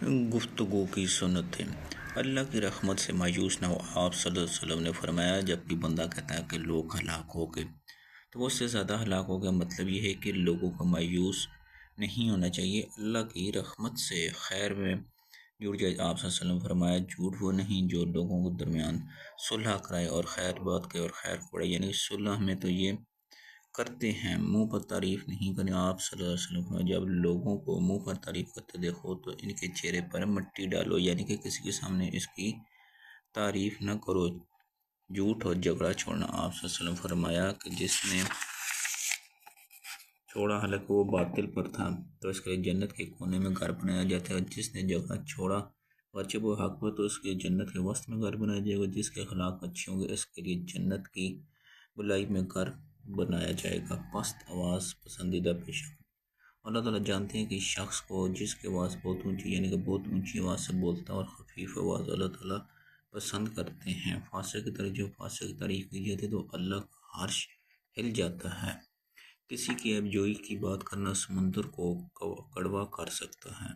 گفتگو کی سنتیں۔ اللہ کی رحمت سے مایوس نہ ہو۔ آپ صلی اللہ علیہ وسلم نے فرمایا، جب بھی بندہ کہتا ہے کہ لوگ ہلاک ہو گئے تو وہ اس سے زیادہ ہلاک ہو گیا، مطلب یہ ہے کہ لوگوں کو مایوس نہیں ہونا چاہیے، اللہ کی رحمت سے خیر میں جڑ جائے۔ آپ صلی اللہ علیہ وسلم نے فرمایا، جھوٹ وہ نہیں جو لوگوں کو درمیان صلح کرائے اور خیر بات کرے اور خیر پڑے، یعنی صلح میں تو یہ کرتے ہیں، منہ پر تعریف نہیں کریں۔ آپ صلی اللہ علیہ وسلم فرمایا، جب لوگوں کو منہ پر تعریف کرتے دیکھو تو ان کے چہرے پر مٹی ڈالو، یعنی کہ کسی کے سامنے اس کی تعریف نہ کرو۔ جھوٹ اور جھگڑا چھوڑنا۔ آپ صلی اللہ علیہ وسلم فرمایا کہ جس نے چھوڑا حالانکہ وہ باطل پر تھا تو اس کے لیے جنت کے کونے میں گھر بنایا جاتا ہے، اور جس نے جھگڑا چھوڑا اگرچہ وہ حق پر تو اس کے جنت کے وسط میں گھر بنایا جائے گا، جس کے اخلاق اچھے ہوں گے اس کے لیے جنت کی گلائی میں گھر بنایا جائے گا۔ پست آواز پسندیدہ پیشہ۔ اللہ تعالیٰ جانتے ہیں کہ شخص کو جس کی آواز بہت اونچی، یعنی کہ بہت اونچی آواز سے بولتا اور خفیف آواز اللہ تعالیٰ پسند کرتے ہیں۔ فاسق کی طرح جو فاسق کی تعریف کی جاتی ہے تو اللہ کا عرش ہل جاتا ہے۔ کسی کی عیب جوئی کی بات کرنا سمندر کو کڑوا کر سکتا ہے۔